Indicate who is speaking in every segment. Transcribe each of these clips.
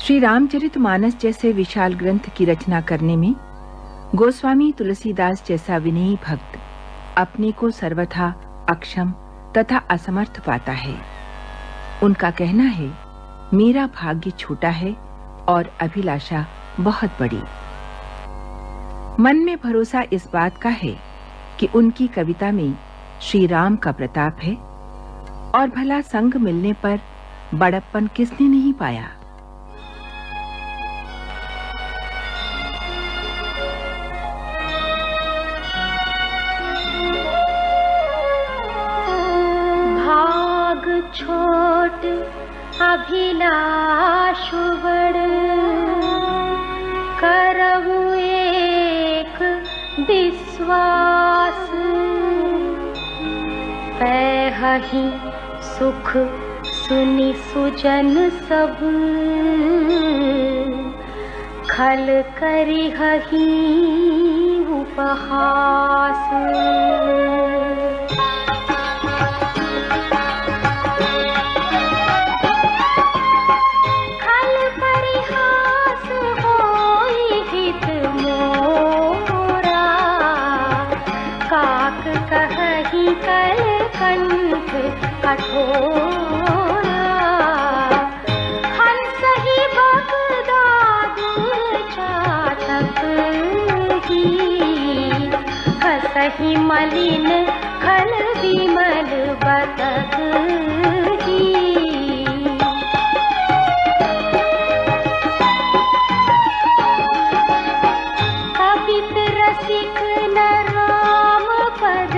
Speaker 1: श्री रामचरितमानस जैसे विशाल ग्रंथ की रचना करने में गोस्वामी तुलसीदास जैसा विनयी भक्त अपने को सर्वथा अक्षम तथा असमर्थ पाता है। उनका कहना है, मेरा भाग्य छोटा है और अभिलाषा बहुत बड़ी। मन में भरोसा इस बात का है कि उनकी कविता में श्री राम का प्रताप है और भला संग मिलने पर बड़प्पन किसने नहीं पाया।
Speaker 2: भाग छोट अभिलाष बड़, करहु एक विश्वास। पैहि सुख सुनि सुजन सब, खल करिहहि उपहास। कल कंठ कठोरा, हंस ही बगदाद चातक ही, हंसहि मलिन खल विमल बतक ही। कवित रसिक न राम पद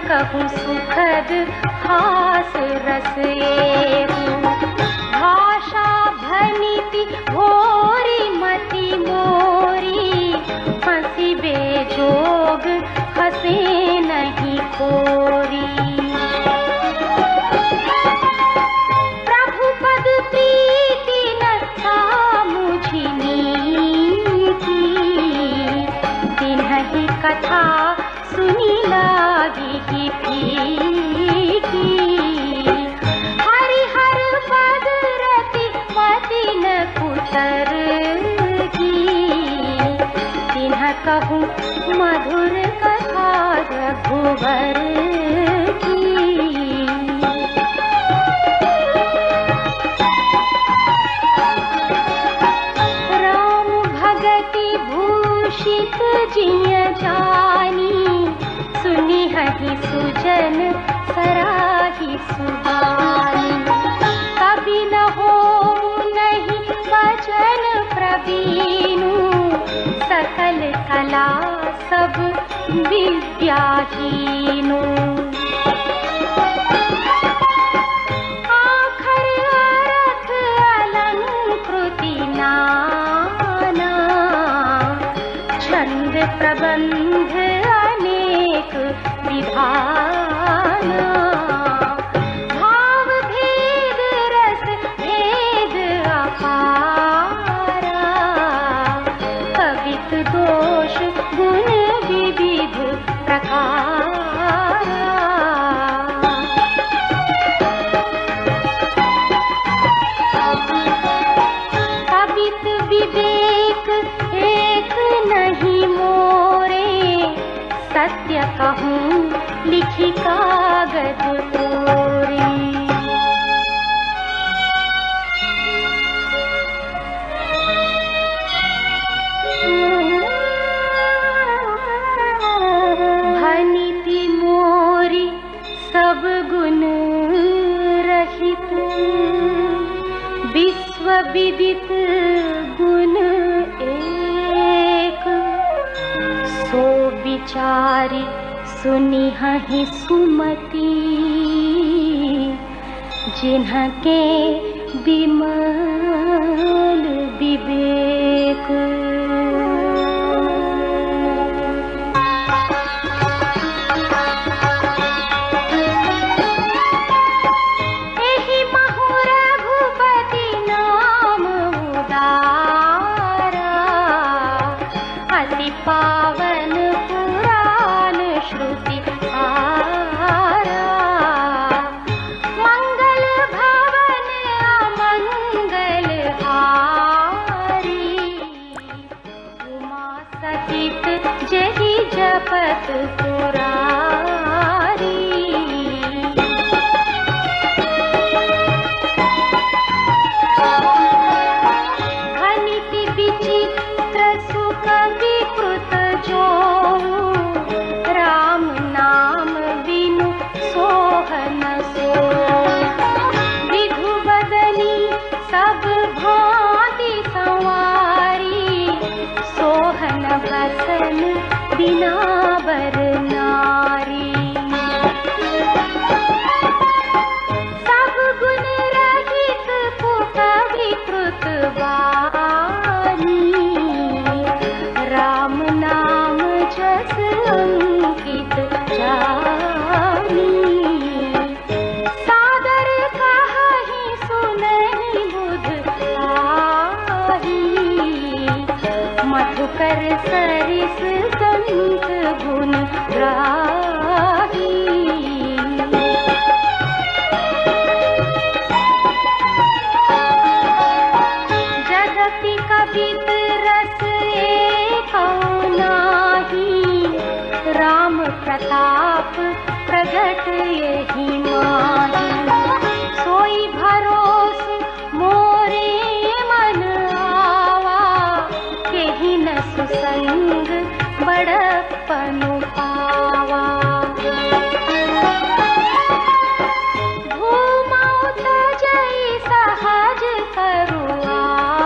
Speaker 2: कहूँ सुखद हास रस एहु। भाषा भनिति भोरी मति मोरी, हंसी बेजोग हंसे नहीं कोरी। प्रभु पद प्रीति न था मुझि नीति, तिन्हि कथा सुनी लागी ही फीकी। हरिहर पद रति मति न कुतर की, तिन्ह कहूँ मधुर कथा रघुवर की। राम भगति भूषित जिय जानी, सुनी हहि सुजन सराही सुहानी। कभी न हो नहीं वचन प्रवीणु, सकल कला सब विद्याहीनु। आखर अर्थ अलंकृति नाना, छंद प्रबंध विधाना। भाव भेद रस भेद अपारा, कवित दोष गुण विविध प्रकारा। कवित विवेक एक नहीं मोरे, सत्य कहूँ लिखी कागज तोरी। भनिति मोरी सब गुण रहित, विश्व विदित गुण एक। सो विचारी सुनिहहि सुमति, जिन्हके विमल विवेक। एहि महु रघुपति नाम उदारा, अति पावन पुराण श्रुति आरा। मंगल भवन अमंगल पुरारी। घनिति विचित्र सुख विकृत जो राम नाम बिनु सोहन सो। विधुवदनी सब भांति संवारी सोहन बसन बिना बर नारी। सब गुण रहित पुख विकृत वाणी राम नाम जस अंकित जानी। सादर कहि सुनहि बुध आही मधुकर सरिस संत गुण ग्राही। जगति कवित रस एको नाही राम प्रताप प्रगट यही माही। सोई भरोस मोरे मन आवा केहि न सुसंग बड़प्पनु पावा। भूमौ तजई सहज करुआई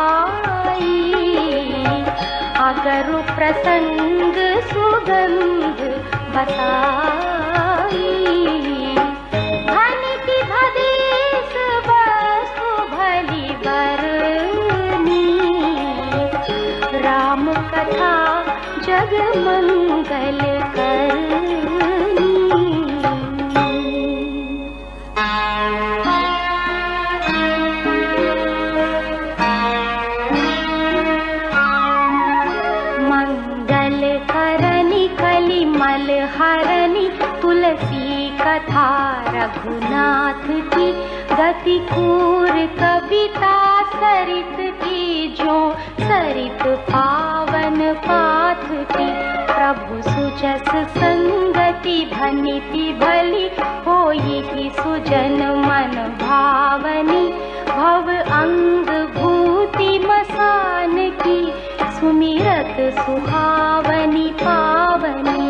Speaker 2: अगरु प्रसंग सुगंध बताई। धनिति भदेश वस्तु भली बरनी राम कथा जग मंगल करनी। मंगल करनी कलिमल हरनी तुलसी कथा रघुनाथ की। गति कूर कविता सरित की जो सरित पावन पाथ की। प्रभु सुजस संगति भनिति भली होई की सुजन मन भावनी। भव अंग भूति मसान की सुमिरत सुहावनी पावनी।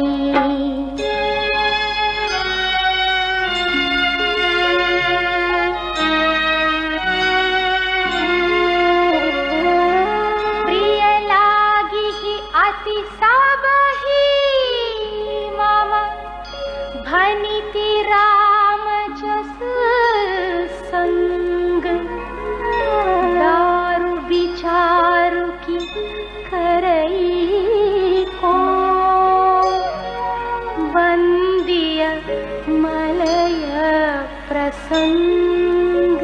Speaker 2: प्रिय लागी ही अति सबही मम भनिति राम जस संग। दारु विचारु की करई को बंदिय मलय प्रसंग।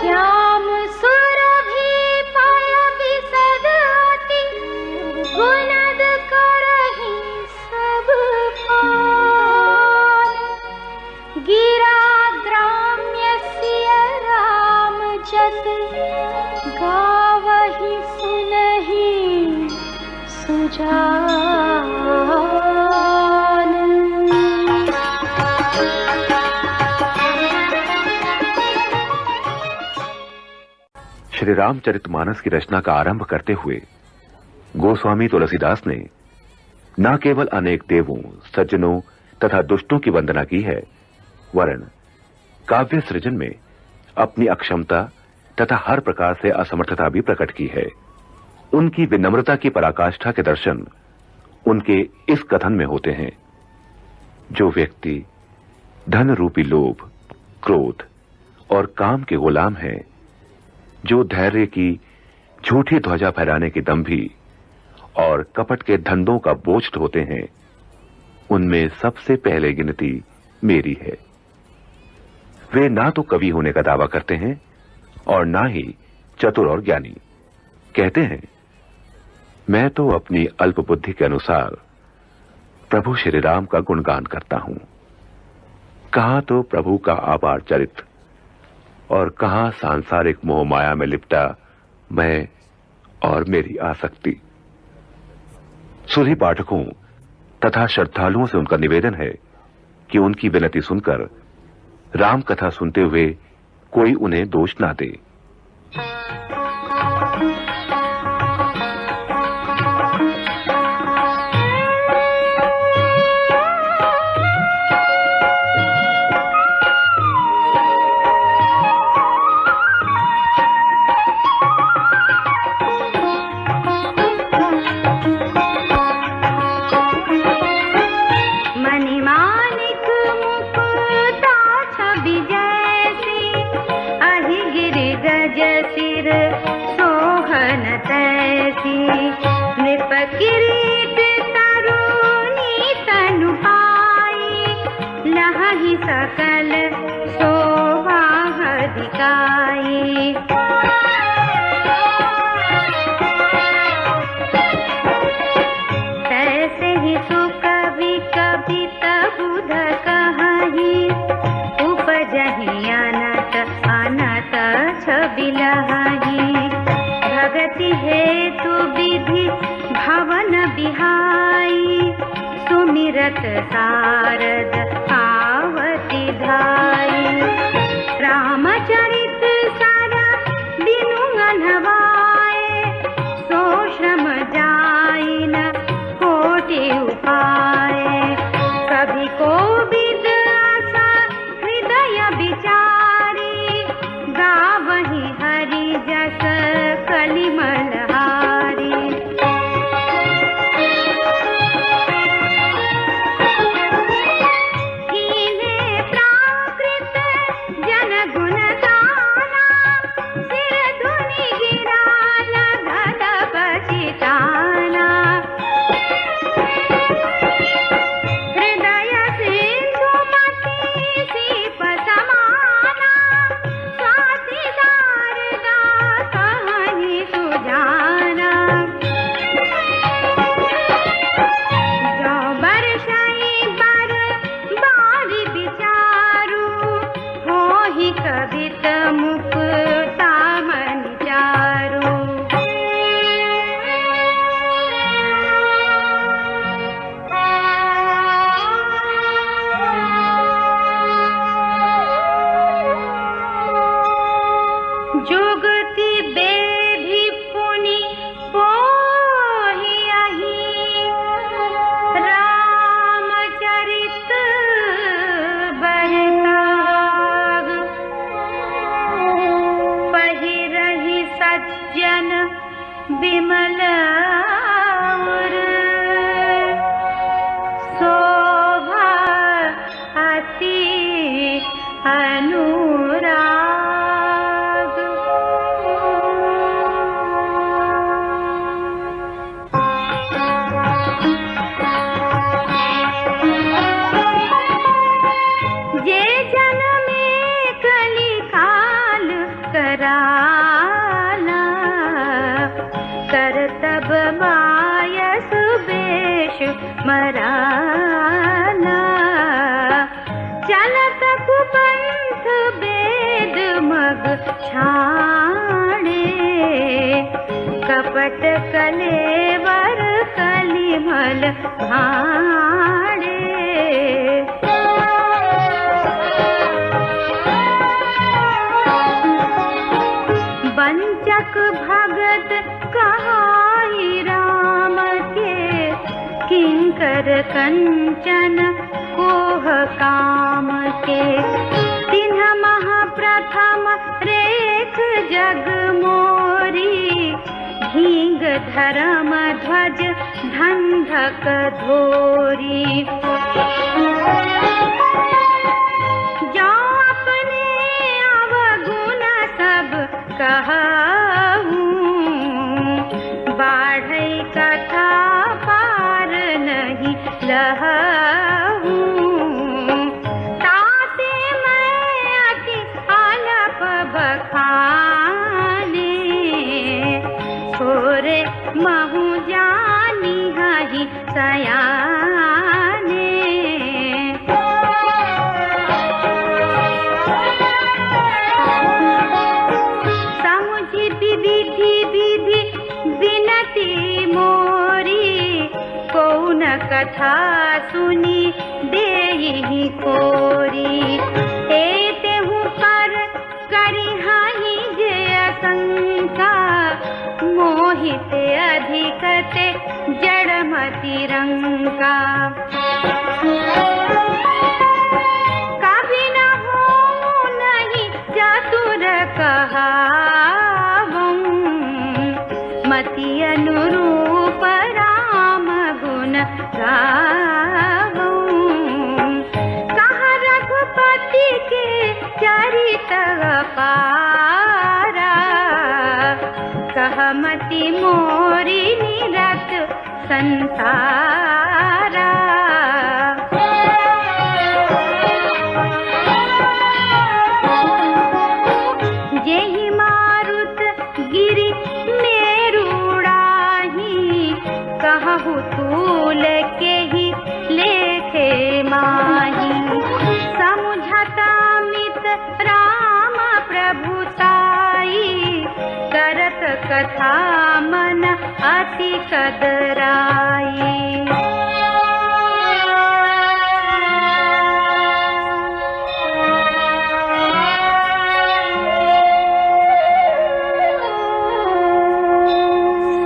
Speaker 2: श्याम सुरभि पय विशद अति गुणद करहि सब पान। गिरा ग्राम्य सिय राम जस गावहि सुनहि सुजान।
Speaker 3: श्री रामचरितमानस की रचना का आरंभ करते हुए गोस्वामी तुलसीदास ने न केवल अनेक देवों, सज्जनों तथा दुष्टों की वंदना की है, वरन काव्य सृजन में अपनी अक्षमता तथा हर प्रकार से असमर्थता भी प्रकट की है। उनकी विनम्रता की पराकाष्ठा के दर्शन उनके इस कथन में होते हैं। जो व्यक्ति धन रूपी लोभ, क्रोध और काम के गुलाम है, जो धैर्य की झूठी ध्वजा फहराने के दंभी और कपट के धंधों का बोझ ढोते हैं, उनमें सबसे पहले गिनती मेरी है। वे ना तो कवि होने का दावा करते हैं और ना ही चतुर और ज्ञानी। कहते हैं, मैं तो अपनी अल्प बुद्धि के अनुसार प्रभु श्री राम का गुणगान करता हूं। कहा तो प्रभु का अपार चरित्र और कहां सांसारिक मोह माया में लिपटा मैं और मेरी आसक्ति। सुधी पाठकों तथा श्रद्धालुओं से उनका निवेदन है कि उनकी विनती सुनकर राम कथा सुनते हुए कोई उन्हें दोष ना दे।
Speaker 2: सकल शोभा दिखाई। तैसे ही सो कभी कभी तबुध कहीं उपजहि अनत अनत छबिलहि। भगति हेतु विधि भवन बिहाई सुमिरत सारद आवती धाई। रामचरित सारा बिनु अनवाए सो श्रम जाई न कोटि उपाय। कभी कोविद आशा हृदय विचारी गावहि हरि जस कलिमल हारी। विमल शोभा अति अनुराग। जे जन में कली काल कराला करतब मायस बेश मराला। चलत कुपंथ वेद मग छाणे कपट कलेवर कलिमल भाणे। वंचक भगत कहाई राम के किंकर कंचन कोह काम के। तिन्ह महाप्रथम रेख जग मोरी ढींग धर्म ध्वज धंधक धोरी। जो अपने अवगुण सब कहूँ बाढ़ई कथा पार नहीं लहूँ। ताते मैं अति आलप बखाने छोरे महु जानी हहि सयाने। कथा सुनी देहि कोरी। तेहु पर करिहाहि जे आशंका, मोहित अधिकते जड़मति रंका। कभी न हो नहीं चतुर कहावं, मति अनुरूप राम गुण गावं। कहा रघुपति के चरित अपारा, कहा मति मोरी निरत संसारा। जेहि मारुत गिरि मेरुड़ाही, कहु तूल केहि लेखे माही। समुझता मित राम प्रभुताई, करत कथा मन अति कदराई।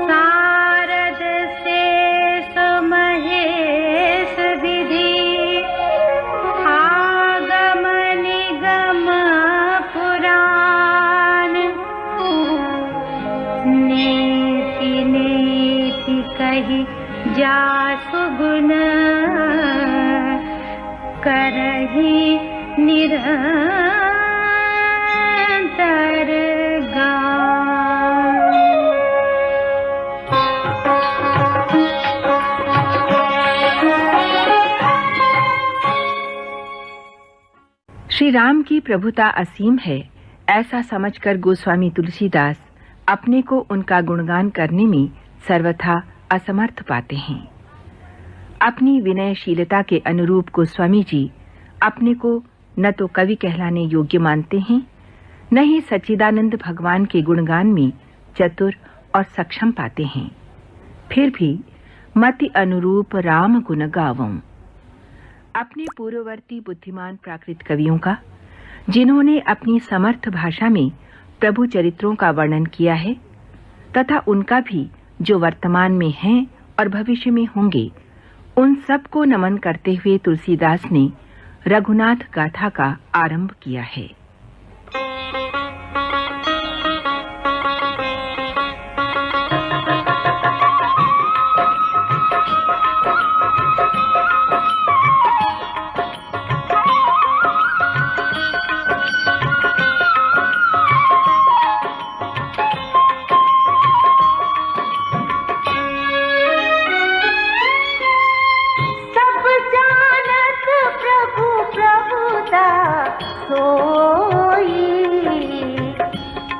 Speaker 2: सारद शेष महेश विधि, आगम निगम पुराण। नेति नेति कहि जासु गुण, करहि निरंतर गान।
Speaker 1: श्री राम की प्रभुता असीम है, ऐसा समझकर गोस्वामी तुलसीदास अपने को उनका गुणगान करने में सर्वथा असमर्थ पाते हैं। अपनी विनयशीलता के अनुरूप गोस्वामी जी अपने को न तो कवि कहलाने योग्य मानते हैं, न ही सच्चिदानंद भगवान के गुणगान में चतुर और सक्षम पाते हैं। फिर भी मति अनुरूप राम गुण गावं। अपने पूर्ववर्ती बुद्धिमान प्राकृत कवियों का, जिन्होंने अपनी समर्थ भाषा में प्रभु चरित्रों का वर्णन किया है, तथा उनका भी जो वर्तमान में हैं और भविष्य में होंगे, उन सब को नमन करते हुए तुलसीदास ने रघुनाथ गाथा का आरंभ किया है।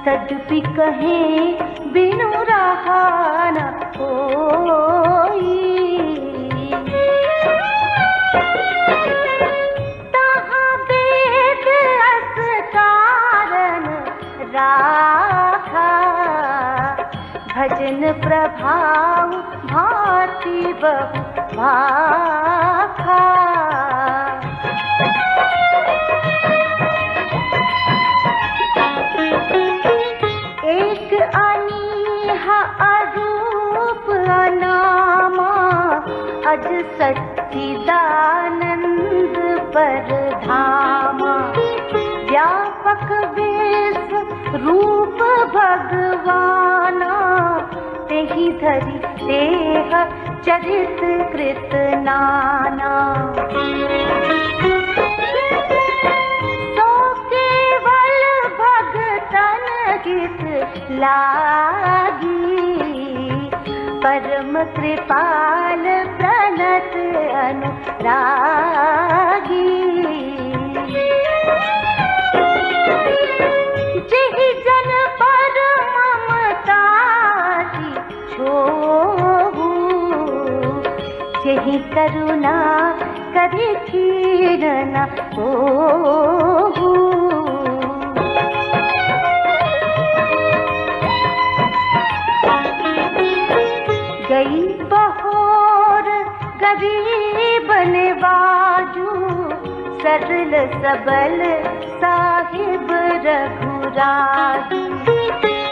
Speaker 2: तदपि कहे बिनु रहा न कोई। तहाँ वेद अस कारण राखा, भजन प्रभाव भांति बहु भाखा। एक अनीहा अरूप अनामा, अज सच्चिदानंद परधामा। व्यापक विश्व रूप भगवाना, तेहि धरि देह चरित कृत नाना। लागी परम कृपाल प्रणत अनुरागी। जेहि जन पर ममता छोहु, जेहि करुणा करि खीर न होहु। गई बहोर गरीब नवाजू सरल सबल साहिब रघुराई।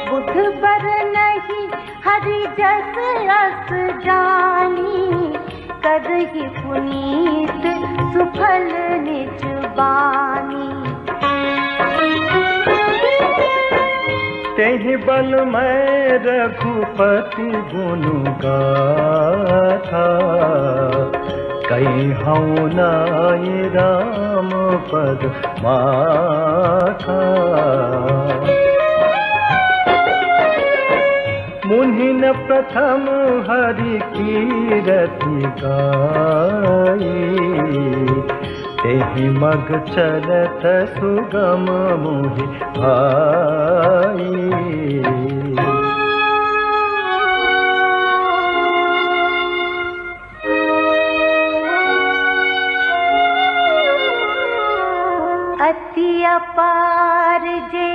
Speaker 2: बुध बर नहीं हरि जस अस जानी, करहि पुनीत सुफल निज बानी।
Speaker 4: तेहि बल मैं रघुपति गुण गाथा, कई हऊँ नाई राम पद माथा। मुनि न प्रथम हरि कीरति गाई, तेहि मग चलत सुगम मोहि भाई।
Speaker 2: अति अपार जे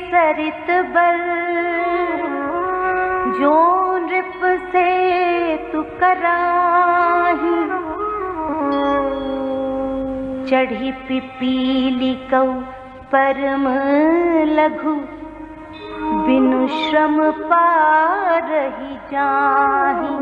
Speaker 2: सरित बल, जो नृप से तु कराही। चढ़ी पिपीली कौ परम लघु, बिनु श्रम पारहि जाहि।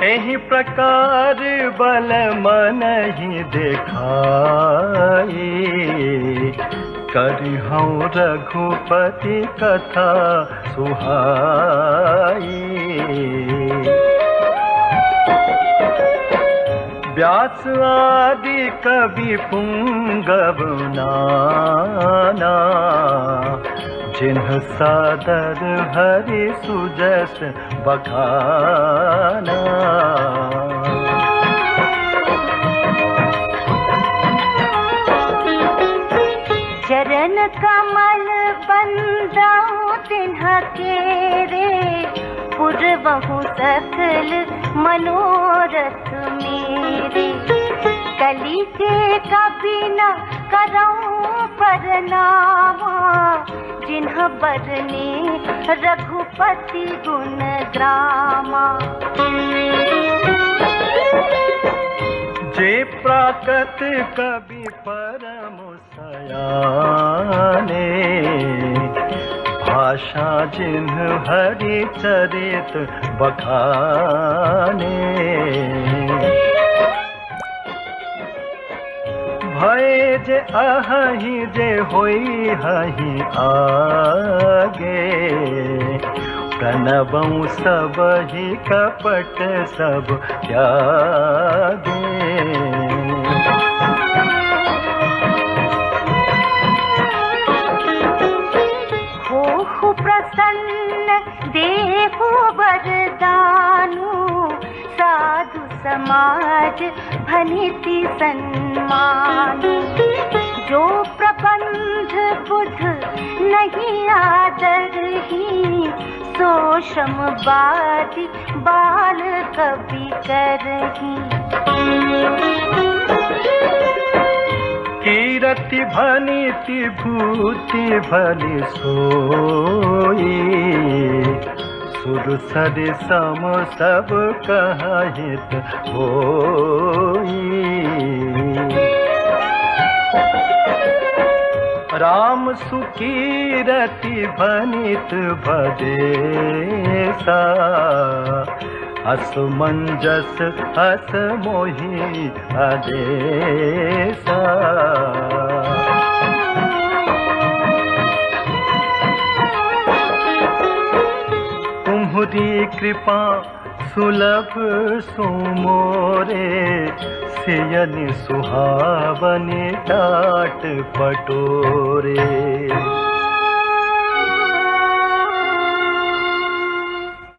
Speaker 4: एहि प्रकार बल मनहि देखाई, करिहऊँ रघुपति कथा सुहाई। व्यास आदि कवि पुंगव नाना, जिन्ह सादर हरि सुजस बखाना।
Speaker 2: चरण कमल बंदाऊं तिन्ह केरे, पुरवहु सकल मनोरथ मेरे। कली के कभी न करऊं परनामा, जिन्ह बरने रघुपति गुण ग्रामा।
Speaker 4: जे प्राकत कवि परम सयाने, भाषा जिन्ह हरि चरित बखाने। भय जे अहि जे होई हहि आगे, प्रणवं सबहि कपट सब त्यागे।
Speaker 2: होहु प्रसन्न देहु वरदानु, साधु समाज भनिति सन्मानु। जो प्रबंध बुध नहीं आदरही, सो श्रमवादी बाल कवि करही।
Speaker 4: कीरति भनिति भूति भलि सोई, सुर सरि सम सब कहित होई। राम सुकीरति भनित भदेसा, असमंजस हस मोहि आदेसा। तुम्हरी कृपा सुलभ सुमोरे, सियनि सुहावनि टाट पटोरे।